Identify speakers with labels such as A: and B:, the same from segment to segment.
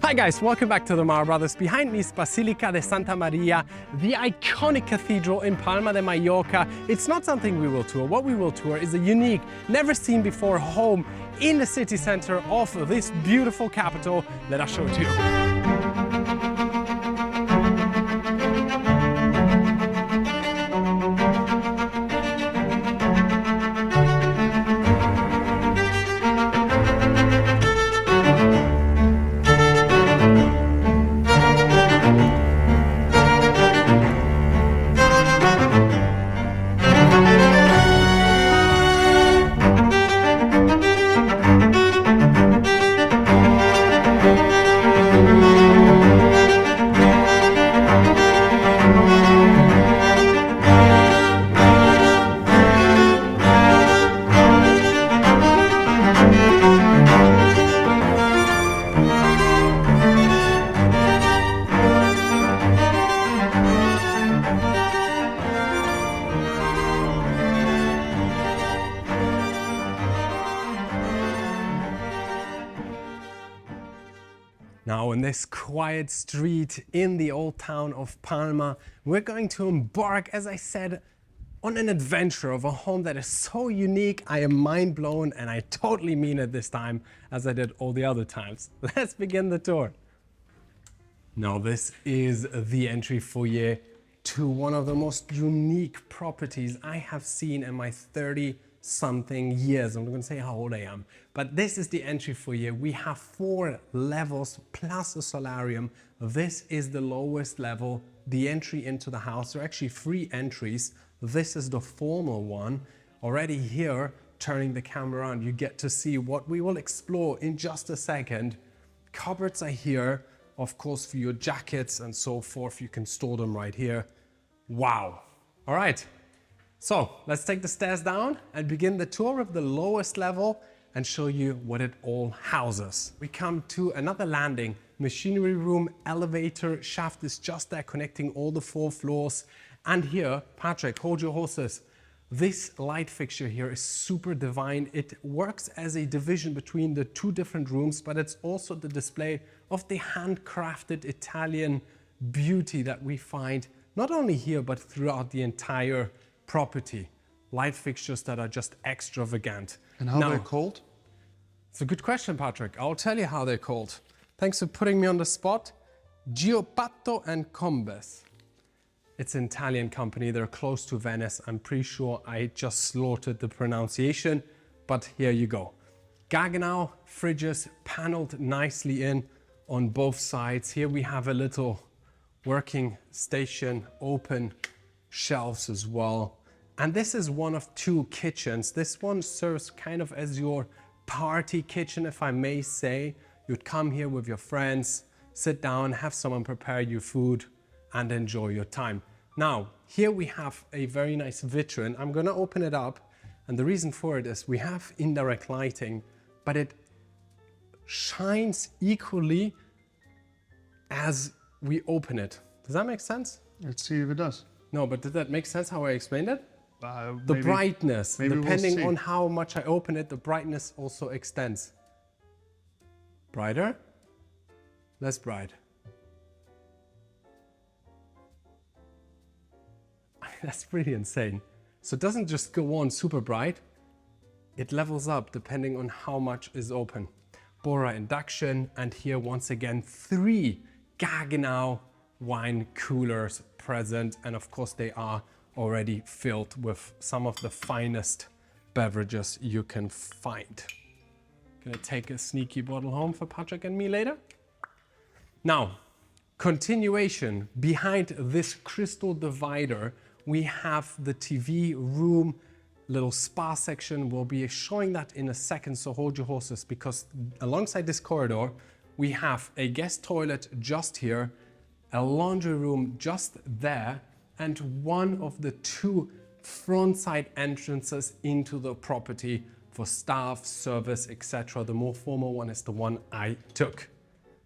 A: Hi guys, welcome back to the Marobrothers. Behind me is Basilica de Santa Maria, the iconic cathedral in Palma de Mallorca. It's not something we will tour. What we will tour is a unique, never seen before home in the city center of this beautiful capital. Let us show it to you. Now in this quiet street in the old town of Palma, we're going to embark, as I said, on an adventure of a home that is so unique. I am mind blown, and I totally mean it this time, as I did all the other times. Let's begin the tour. Now this is the entry foyer to one of the most unique properties I have seen in my 30-something years. I'm not going to say how old I am, but this is the entry foyer. We have 4 levels plus a solarium. This is the lowest level, the entry into the house. There are actually 3 entries. This is the formal one. Already here, turning the camera on, you get to see what we will explore in just a second. Cupboards are here, of course, for your jackets and so forth. You can store them right here. Wow. All right. So let's take the stairs down and begin the tour of the lowest level and show you what it all houses. We come to another landing, machinery room, elevator, shaft is just there connecting all the 4 floors. And here, Patrick, hold your horses. This light fixture here is super divine. It works as a division between the 2 different rooms, but it's also the display of the handcrafted Italian beauty that we find not only here, but throughout the entire property. Light fixtures that are just extravagant.
B: And how they're called?
A: It's a good question, Patrick. I'll tell you how they're called. Thanks for putting me on the spot. Giopatto and Combes. It's an Italian company. They're close to Venice. I'm pretty sure I just slaughtered the pronunciation, but here you go. Gaggenau fridges paneled nicely in on both sides. Here we have a little working station, open shelves as well. And this is one of 2 kitchens. This one serves kind of as your party kitchen, if I may say. You'd come here with your friends, sit down, have someone prepare you food, and enjoy your time. Now, here we have a very nice vitrine. I'm gonna open it up, and the reason for it is we have indirect lighting, but it shines equally as we open it. Does that make sense?
B: Let's see if it does.
A: No, but did that make sense how I explained it? The
B: maybe,
A: brightness, depending
B: we'll
A: on how much I open it, the brightness also extends. Brighter, less bright. That's pretty insane. So it doesn't just go on super bright, it levels up depending on how much is open. Bora induction, and here once again 3 Gaggenau wine coolers present, and of course they are already filled with some of the finest beverages you can find. Gonna take a sneaky bottle home for Patrick and me later. Now, continuation. Behind this crystal divider, we have the TV room, little spa section. We'll be showing that in a second, so hold your horses, because alongside this corridor, we have a guest toilet just here, a laundry room just there, and one of the 2 front side entrances into the property for staff, service, etc. The more formal one is the one I took.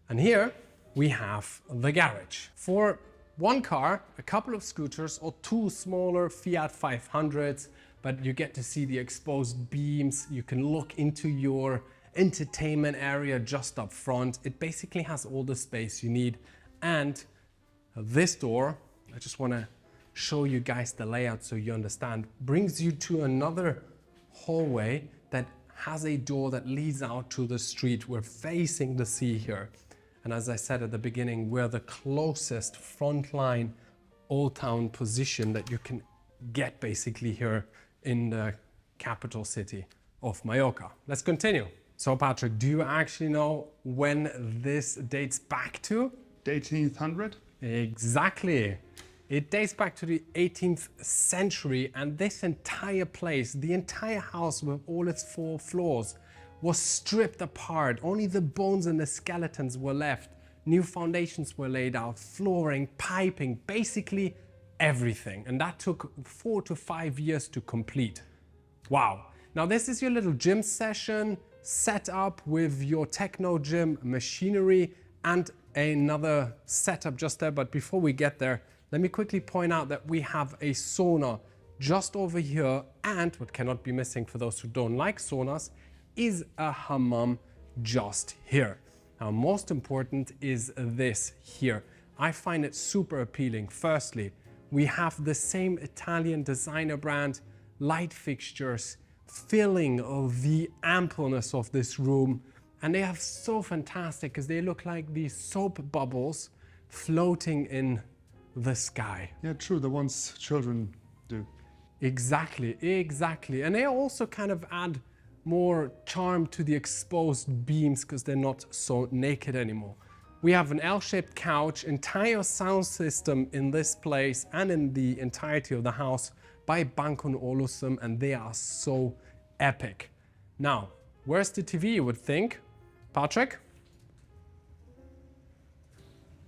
A: And here we have the garage. For 1 car, a couple of scooters, or 2 smaller Fiat 500s, but you get to see the exposed beams. You can look into your entertainment area just up front. It basically has all the space you need. And this door, I just want to show you guys the layout so you understand, brings you to another hallway that has a door that leads out to the street. We're facing the sea here. And as I said at the beginning, we're the closest frontline Old Town position that you can get basically here in the capital city of Mallorca. Let's continue. So Patrick, do you actually know when this dates back to?
B: The 1800?
A: Exactly. It dates back to the 18th century, and this entire place, the entire house with all its 4 floors, was stripped apart. Only the bones and the skeletons were left. New foundations were laid out, flooring, piping, basically everything. And that took 4 to 5 years to complete. Wow. Now this is your little gym session set up with your techno gym machinery and another setup just there. But before we get there, let me quickly point out that we have a sauna just over here, and what cannot be missing for those who don't like saunas is a hammam just here. Now, most important is this here. I find it super appealing. Firstly, we have the same Italian designer brand light fixtures filling the ampleness of this room, and they are so fantastic because they look like these soap bubbles floating in the sky.
B: Yeah, true. The ones children do.
A: Exactly, exactly. And they also kind of add more charm to the exposed beams because they're not so naked anymore. We have an L-shaped couch, entire sound system in this place and in the entirety of the house by Bancon Olusum, and they are so epic. Now, where's the TV, you would think? Patrick?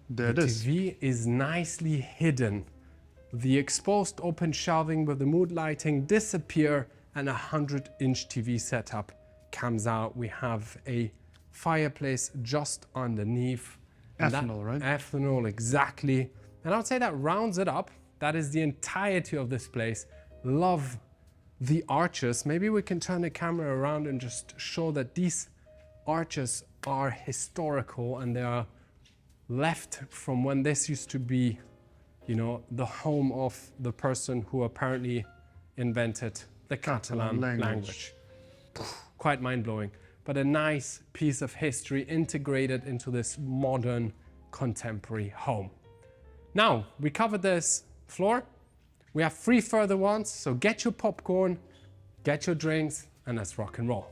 B: There it is.
A: The TV is nicely hidden. The exposed open shelving with the mood lighting disappear, and a 100-inch TV setup comes out. We have a fireplace just underneath.
B: Ethanol, right?
A: Ethanol, exactly. And I would say that rounds it up. That is the entirety of this place. Love the arches. Maybe we can turn the camera around and just show that these arches are historical, and they are left from when this used to be, you know, the home of the person who apparently invented the Catalan language. Quite mind-blowing, but a nice piece of history integrated into this modern contemporary home. Now, we covered this floor. We have 3 further ones, so get your popcorn, get your drinks, and let's rock and roll.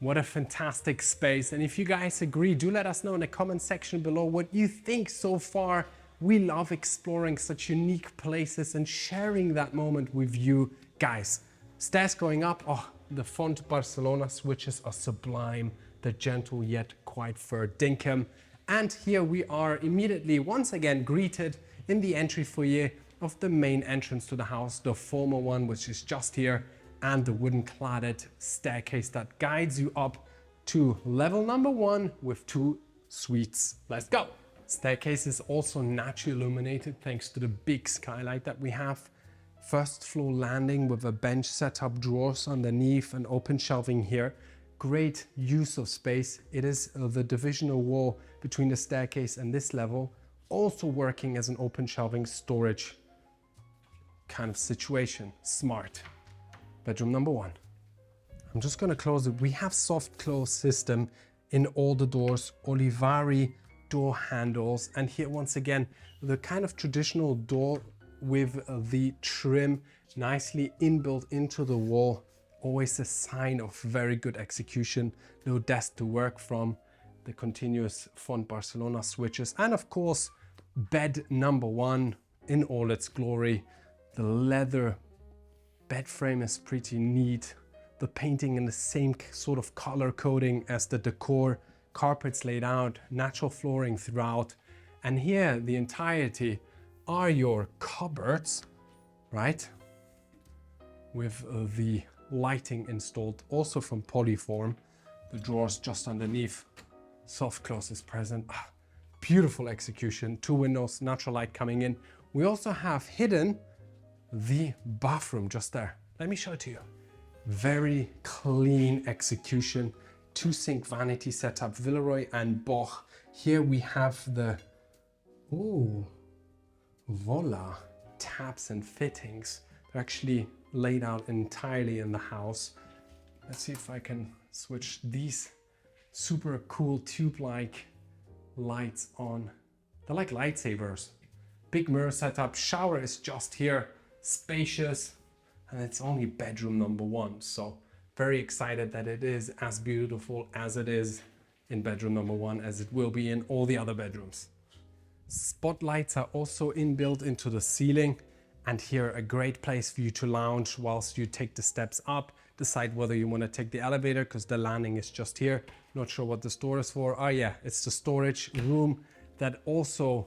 A: What a fantastic space. And if you guys agree, do let us know in the comment section below what you think so far. We love exploring such unique places and sharing that moment with you guys. Stairs going up, oh, the Font Barcelona switches are sublime, the gentle yet quite firm dinkum. And here we are immediately once again greeted in the entry foyer of the main entrance to the house, the former one, which is just here, and the wooden cladded staircase that guides you up to level number 1 with 2 suites. Let's go. Staircase is also naturally illuminated thanks to the big skylight that we have. First floor landing with a bench setup, drawers underneath, and open shelving here. Great use of space. It is the divisional wall between the staircase and this level, also working as an open shelving storage kind of situation. Smart. Bedroom number 1. I'm just going to close it. We have soft close system in all the doors, Olivari door handles, and here once again the kind of traditional door with the trim nicely inbuilt into the wall. Always a sign of very good execution. No desk to work from, the continuous Font Barcelona switches, and of course bed number 1 in all its glory. The leather bed frame is pretty neat. The painting in the same sort of color coding as the decor. Carpets laid out, natural flooring throughout. And here the entirety are your cupboards, right? With the lighting installed also from Poliform. The drawers just underneath. Soft close is present. Beautiful execution. 2 windows, natural light coming in. We also have hidden the bathroom just there. Let me show it to you. Very clean execution. 2-sink vanity setup, Villeroy and Boch. Here we have the, ooh, voila, taps and fittings. They're actually laid out entirely in the house. Let's see if I can switch these super cool tube-like lights on. They're like lightsabers. Big mirror setup, shower is just here, spacious, and it's only bedroom number 1. So very excited that it is as beautiful as it is in bedroom number 1 as it will be in all the other bedrooms. Spotlights are also inbuilt into the ceiling, and here a great place for you to lounge whilst you take the steps up, decide whether you want to take the elevator because the landing is just here. Not sure what this door is for. Oh yeah, it's the storage room that also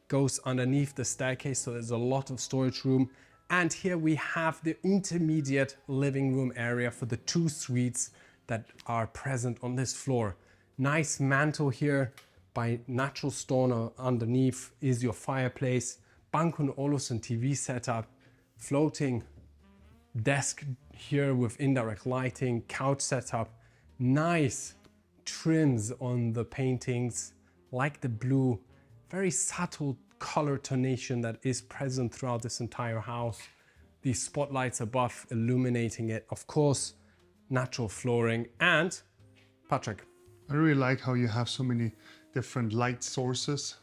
A: goes underneath the staircase, so there's a lot of storage room. And here we have the intermediate living room area for the 2 suites that are present on this floor. Nice mantle here by natural stone. Underneath is your fireplace, Bang & Olufsen TV setup, floating desk here with indirect lighting, couch setup, nice trims on the paintings, like the blue, very subtle color tonation that is present throughout this entire house. These spotlights above illuminating it, of course, natural flooring. And Patrick,
B: I really like how you have so many different light sources.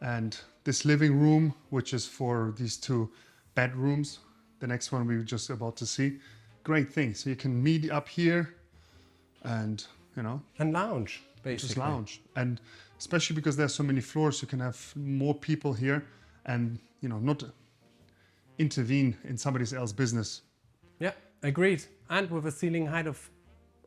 B: And this living room, which is for these 2 bedrooms, the next one we were just about to see, great thing. So you can meet up here and, you know,
A: and lounge, basically.
B: Just lounge. And especially because there's so many floors, you can have more people here and, you know, not intervene in somebody else's business.
A: Yeah, agreed. And with a ceiling height of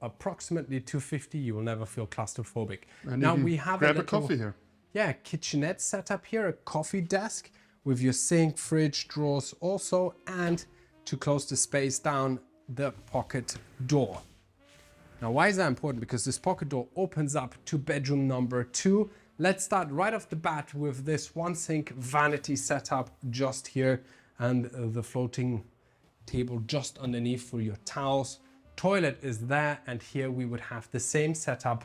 A: approximately 250, you will never feel claustrophobic.
B: And
A: now we have
B: grab a coffee here.
A: Yeah, kitchenette setup here, a coffee desk with your sink, fridge, drawers also, and to close the space down, the pocket door. Now, why is that important? Because this pocket door opens up to bedroom number 2. Let's start right off the bat with this 1-sink vanity setup just here, and the floating table just underneath for your towels. Toilet is there, and here we would have the same setup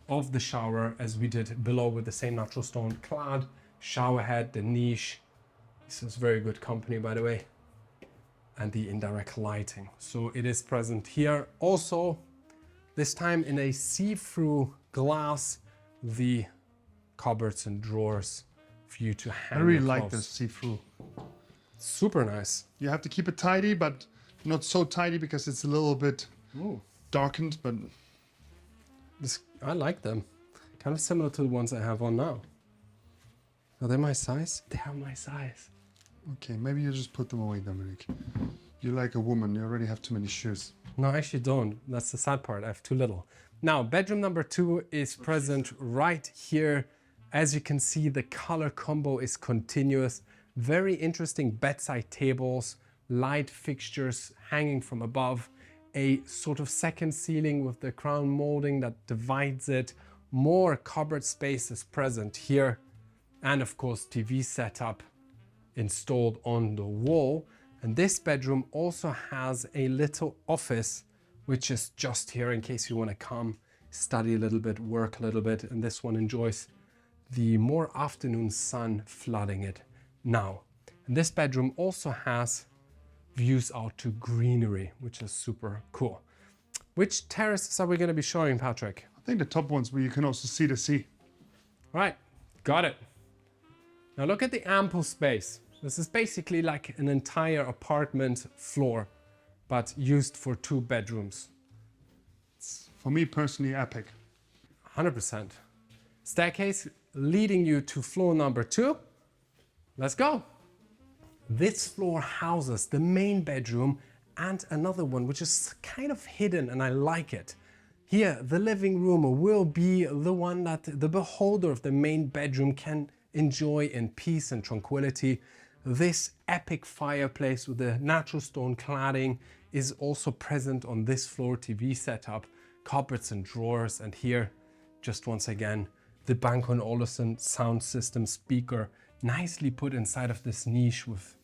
A: of the shower as we did below with the same natural stone clad shower head, the niche. This is very good company, by the way, and the indirect lighting. So it is present here. Also, this time in a see-through glass, the cupboards and drawers for you to hang.
B: I really
A: your
B: like
A: clothes.
B: this see-through.
A: Super nice.
B: You have to keep it tidy, but not so tidy because it's a little bit darkened, but
A: I like them. Kind of similar to the ones I have on now. Are they my size? They are my size.
B: okay, maybe you just put them away, Dominic. You're like a woman, you already have too many shoes.
A: No, I actually don't. That's the sad part. I have too little. Now, bedroom number 2 is present right here. As you can see, the color combo is continuous. Very interesting bedside tables, light fixtures hanging from above, a sort of second ceiling with the crown molding that divides it. More cupboard space is present here. And of course, TV setup installed on the wall. And this bedroom also has a little office, which is just here in case you want to come, study a little bit, work a little bit. And this one enjoys the more afternoon sun flooding it now. And this bedroom also has views out to greenery, which is super cool. Which terraces are we going to be showing, Patrick?
B: I think the top ones where you can also see the sea.
A: Right, got it. Now look at the ample space. This is basically like an entire apartment floor, but used for 2 bedrooms.
B: It's, for me personally, epic.
A: 100%. Staircase leading you to floor number 2. Let's go. This floor houses the main bedroom and another one, which is kind of hidden, and I like it. Here, the living room will be the one that the beholder of the main bedroom can enjoy in peace and tranquility. This epic fireplace with the natural stone cladding is also present on this floor TV setup, cupboards and drawers, and here, just once again, the Bang & Olufsen sound system speaker, nicely put inside of this niche with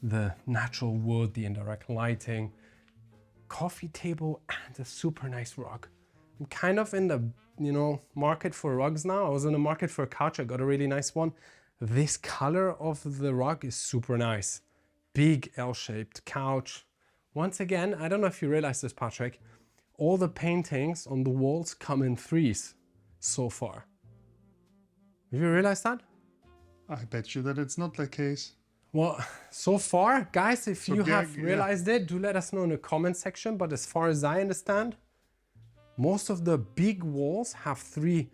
A: the natural wood, the indirect lighting. coffee table, and a super nice rug. I'm kind of in the, market for rugs now. I was in the market for a couch. I got a really nice one. This color of the rug is super nice. Big L-shaped couch. Once again, I don't know if you realize this, Patrick, all the paintings on the walls come in threes so far. Have you realized that?
B: I bet you that it's not the case.
A: Well, so far, guys, if you have
B: yeah.
A: realized it, do let us know in the comment section. But as far as I understand, most of the big walls have three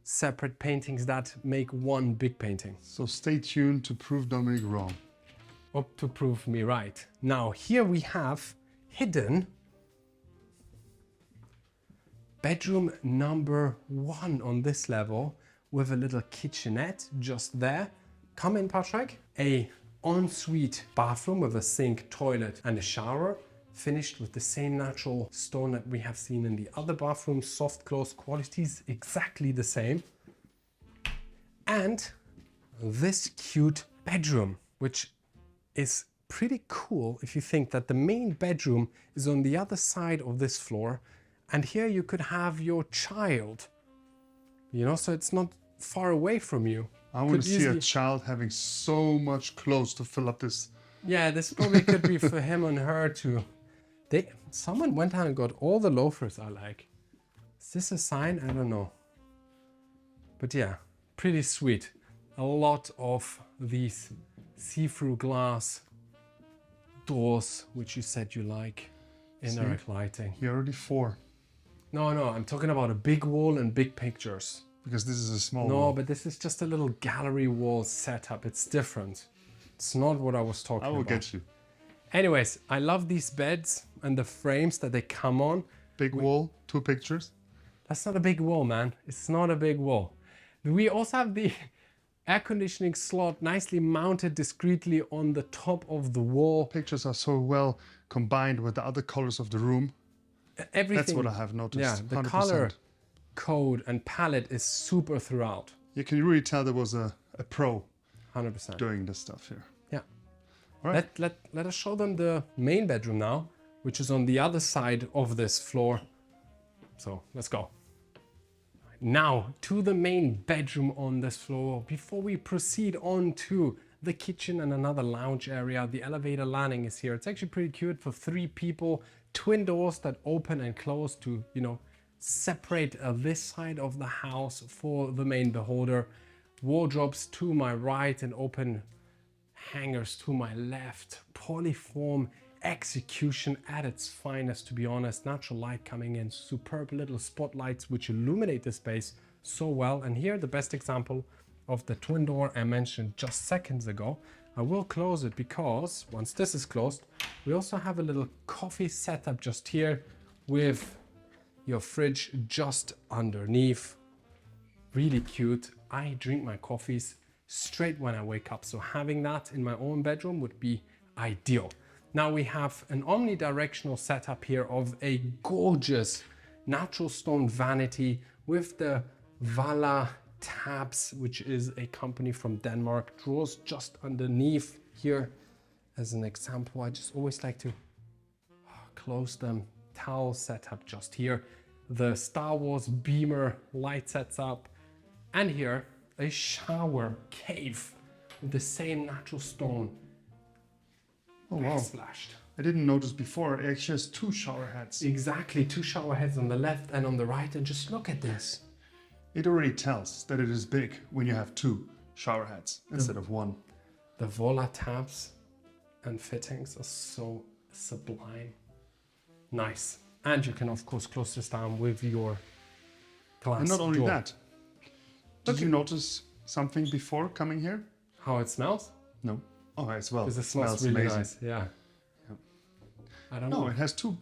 A: separate paintings that make one big painting.
B: So stay tuned to prove Dominic wrong.
A: Or to prove me right. Now, here we have hidden bedroom number 1 on this level with a little kitchenette just there. Come in, Patrick. A ensuite bathroom with a sink, toilet and a shower, finished with the same natural stone that we have seen in the other bathroom. Soft close qualities, exactly the same. And this cute bedroom, which is pretty cool if you think that the main bedroom is on the other side of this floor, and here you could have your child, so it's not far away from you.
B: I want to see a child having so much clothes to fill up this.
A: Yeah, this probably could be for him and her too. Someone went out and got all the loafers I like. Is this a sign? I don't know. But yeah, pretty sweet. A lot of these see-through glass doors, which you said you like. Indirect lighting.
B: You're already 4.
A: No, I'm talking about a big wall and big pictures.
B: Because this is a small
A: No,
B: wall.
A: but this is just a little gallery wall setup. It's different. It's not what I was talking about.
B: I will get you.
A: Anyways, I love these beds and the frames that they come on.
B: Big wall, 2 pictures.
A: That's not a big wall, man. It's not a big wall. We also have the air conditioning slot nicely mounted discreetly on the top of the wall.
B: Pictures are so well combined with the other colors of the room.
A: Everything.
B: That's what I have noticed.
A: Yeah, the
B: 100%.
A: color code and palette is super throughout.
B: You can really tell there was a pro
A: 100%.
B: doing this stuff here.
A: Yeah.
B: All right.
A: Let us show them the main bedroom now, which is on the other side of this floor. So let's go. Now to the main bedroom on this floor. Before we proceed on to the kitchen and another lounge area, the elevator landing is here. It's actually pretty cute for 3 people. Twin doors that open and close to, separate this side of the house for the main beholder. Wardrobes to my right and open hangers to my left. Poliform execution at its finest, to be honest. Natural light coming in, superb little spotlights which illuminate the space so well. And here the best example of the twin door I mentioned just seconds ago. I will close it because once this is closed, we also have a little coffee setup just here with your fridge just underneath. Really cute. I drink my coffees straight when I wake up, so having that in my own bedroom would be ideal. Now we have an omnidirectional setup here of a gorgeous natural stone vanity with the Vala tabs, which is a company from Denmark. Drawers just underneath here as an example. I just always like to close them. Towel setup just here. The Star Wars beamer light sets up, and here a shower cave with the same natural stone.
B: Oh wow.
A: Splashed.
B: I didn't notice before. It actually has 2 shower heads.
A: Exactly, 2 shower heads on the left and on the right, and just look at this.
B: It already tells that it is big when you have 2 shower heads instead of 1.
A: The Vola tabs and fittings are so sublime. Nice. And you can of course close this down with your glass
B: And not only
A: door.
B: that, did you notice something before coming here?
A: How it smells?
B: No. Oh, as well.
A: Because it smells really
B: amazing.
A: nice. Yeah.
B: Yeah.
A: I don't
B: No,
A: know.
B: it has 2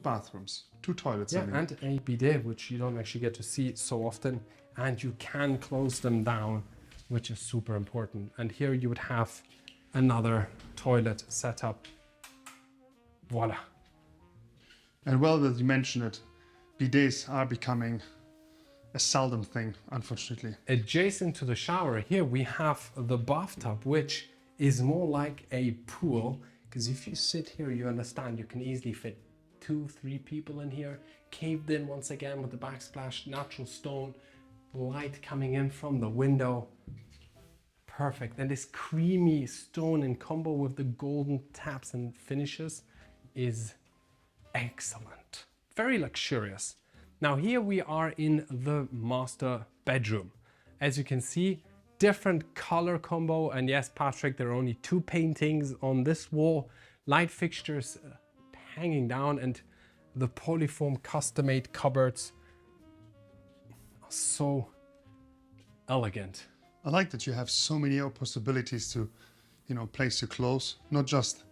B: bathrooms, 2 toilets.
A: Yeah,
B: I mean.
A: and a bidet, which you don't actually get to see so often, and you can close them down, which is super important. And here you would have another toilet setup. Voila.
B: And well that you mentioned it, bidets are becoming a seldom thing, unfortunately.
A: Adjacent to the shower, here we have the bathtub, which is more like a pool, because if you sit here, you understand you can easily fit 2, 3 people in here, caved in once again with the backsplash, natural stone, light coming in from the window. Perfect. And this creamy stone in combo with the golden taps and finishes is excellent. Very luxurious. Now here we are in the master bedroom. As you can see, different color combo. And yes, Patrick, there are only 2 paintings on this wall. Light fixtures hanging down, and the Poliform custom-made cupboards are so elegant.
B: I like that you have so many possibilities to, place your clothes, not just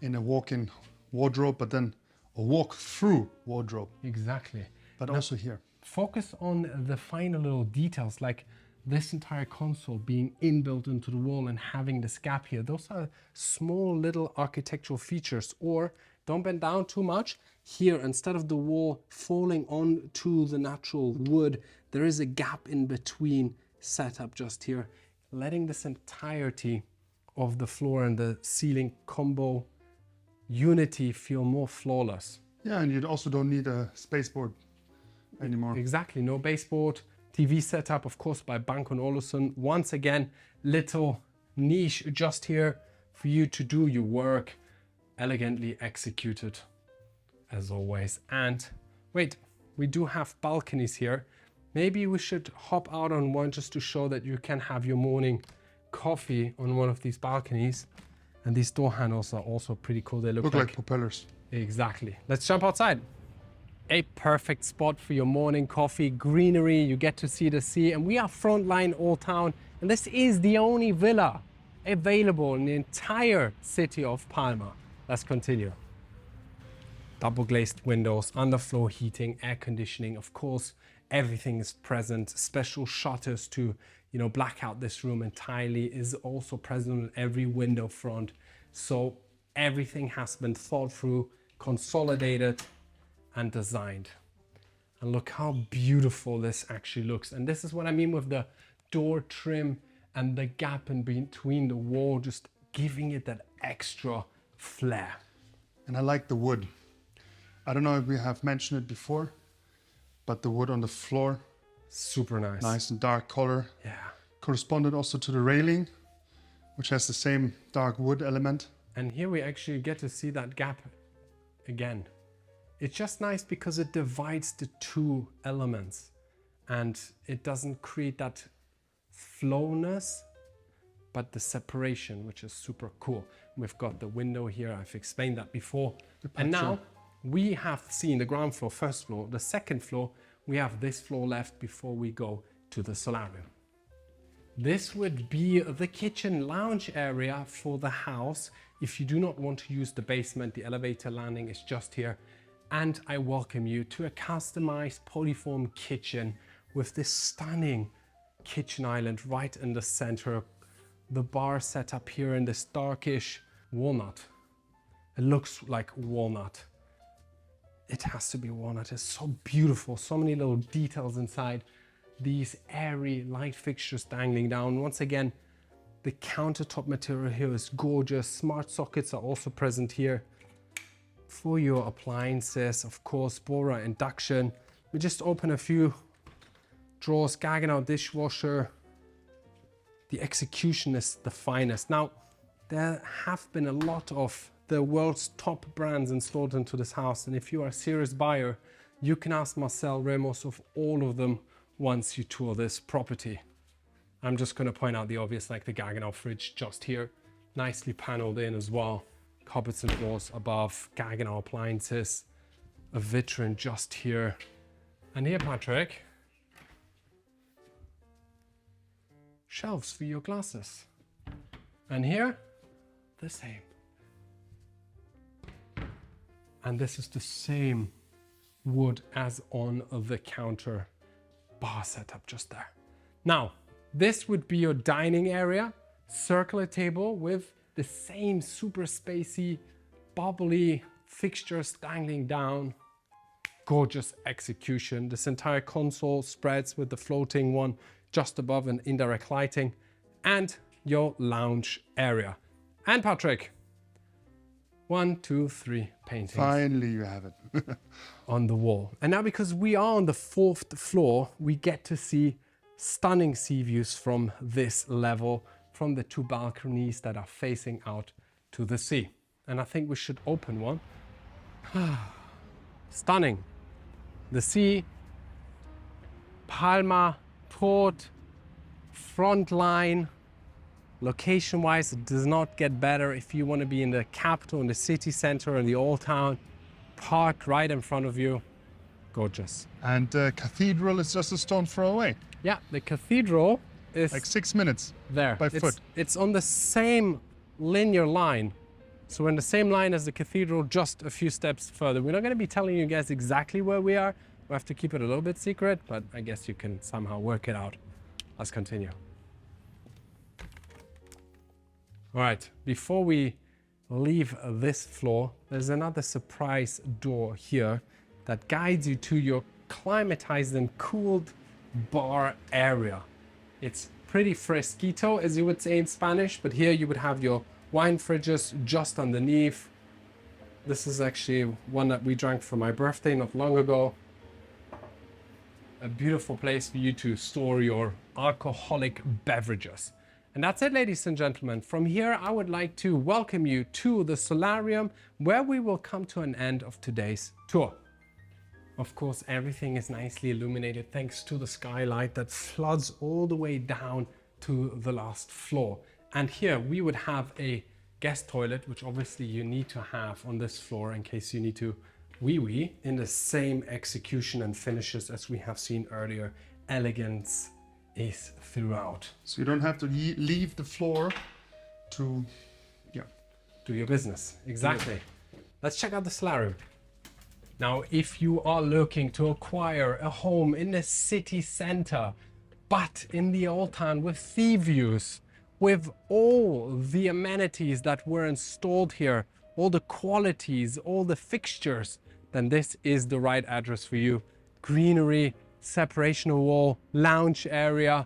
B: in a walk-in wardrobe, but then a walk-through wardrobe.
A: Exactly.
B: But also here.
A: Focus on the finer little details, like this entire console being inbuilt into the wall and having this gap here. Those are small little architectural features. Or don't bend down too much. Here, instead of the wall falling onto the natural wood, there is a gap in between set up just here, letting this entirety of the floor and the ceiling combo unity feel more flawless.
B: Yeah, and you also don't need a spaceport anymore.
A: Exactly, no baseboard. TV setup, of course, by Bank & Olufsen. Once again, little niche just here for you to do your work, elegantly executed as always. And wait, we do have balconies here. Maybe we should hop out on one just to show that you can have your morning coffee on one of these balconies. And these door handles are also pretty cool. They look
B: like propellers.
A: Exactly. Let's jump outside. A perfect spot for your morning coffee, greenery, you get to see the sea, and we are frontline Old Town, and this is the only villa available in the entire city of Palma. Let's continue. Double glazed windows, underfloor heating, air conditioning, of course, everything is present. Special shutters to, black out this room entirely is also present on every window front. So everything has been thought through, consolidated, and designed. And look how beautiful this actually looks. And this is what I mean with the door trim and the gap in between the wall, just giving it that extra flair.
B: And I like the wood. I don't know if we have mentioned it before, but the wood on the floor,
A: super nice.
B: Nice and dark color.
A: Yeah.
B: Corresponded also to the railing, which has the same dark wood element.
A: And here we actually get to see that gap again. It's just nice because it divides the 2 elements and it doesn't create that flowness, but the separation, which is super cool. We've got the window here. I've explained that before. And now we have seen the ground floor, first floor, the second floor. We have this floor left before we go to the solarium. This would be the kitchen lounge area for the house. If you do not want to use the basement, the elevator landing is just here. And I welcome you to a customized Poliform kitchen with this stunning kitchen island right in the center. The bar set up here in this darkish walnut. It looks like walnut. It has to be walnut. It's so beautiful. So many little details inside. These airy light fixtures dangling down. Once again, the countertop material here is gorgeous. Smart sockets are also present here for your appliances. Of course, Bora induction. We just open a few drawers, Gaggenau dishwasher. The execution is the finest. Now, there have been a lot of the world's top brands installed into this house. And if you are a serious buyer, you can ask Marcel Ramos of all of them once you tour this property. I'm just going to point out the obvious, like the Gaggenau fridge just here, nicely paneled in as well. Cupboards and drawers above, Gaggenau appliances, a vitrine just here. And here, Patrick, shelves for your glasses. And here, the same. And this is the same wood as on the counter bar setup just there. Now, this would be your dining area, circular table with the same super spacey, bubbly fixtures dangling down. Gorgeous execution. This entire console spreads with the floating one just above and indirect lighting, and your lounge area. And Patrick, 1, 2, 3 paintings.
B: Finally, you have it.
A: On the wall. And now because we are on the 4th floor, we get to see stunning sea views from this level, from the 2 balconies that are facing out to the sea. And I think we should open one. Stunning. The sea, Palma, port, front line. Location-wise, it does not get better if you want to be in the capital, in the city center, in the old town. Park right in front of you. Gorgeous.
B: And the cathedral is just a stone's throw away.
A: Yeah, the cathedral is
B: Like 6 minutes
A: there.
B: by foot.
A: It's on the same linear line. So we're in the same line as the cathedral, just a few steps further. We're not going to be telling you guys exactly where we are. We have to keep it a little bit secret, but I guess you can somehow work it out. Let's continue. All right, before we leave this floor, there's another surprise door here that guides you to your climatized and cooled bar area. It's pretty fresquito, as you would say in Spanish, but here you would have your wine fridges just underneath. This is actually one that we drank for my birthday not long ago. A beautiful place for you to store your alcoholic beverages. And that's it, ladies and gentlemen. From here, I would like to welcome you to the solarium, where we will come to an end of today's tour. Of course, everything is nicely illuminated thanks to the skylight that floods all the way down to the last floor. And here we would have a guest toilet, which obviously you need to have on this floor in case you need to wee-wee, in the same execution and finishes as we have seen earlier. Elegance is throughout.
B: So you don't have to leave the floor to,
A: do your business. Exactly. Let's check out the solarium. Now, if you are looking to acquire a home in the city center, but in the old town with sea views, with all the amenities that were installed here, all the qualities, all the fixtures, then this is the right address for you. Greenery, separation wall, lounge area,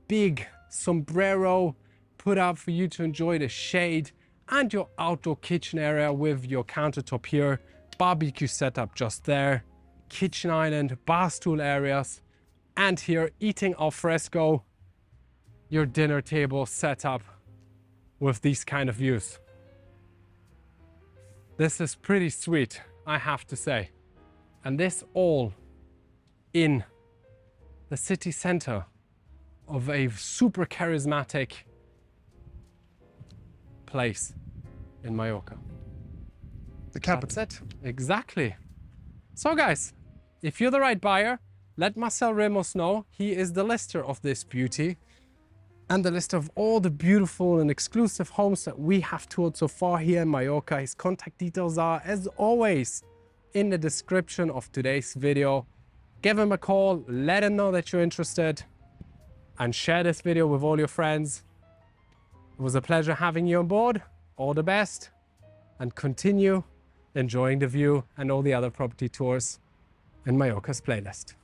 A: big sombrero put up for you to enjoy the shade, and your outdoor kitchen area with your countertop here, barbecue setup just there, kitchen island, bar stool areas, and here eating al fresco, your dinner table set up with these kind of views. This is pretty sweet, I have to say. And this all in the city center of a super charismatic place in Mallorca.
B: the capital.
A: That's it. Exactly. So guys, if you're the right buyer, let Marcel Ramos know. He is the lister of this beauty and the list of all the beautiful and exclusive homes that we have toured so far here in Mallorca. His contact details are, as always, in the description of today's video. Give him a call, let him know that you're interested, and share this video with all your friends. It was a pleasure having you on board. All the best, and continue enjoying the view and all the other property tours in Mallorca's playlist.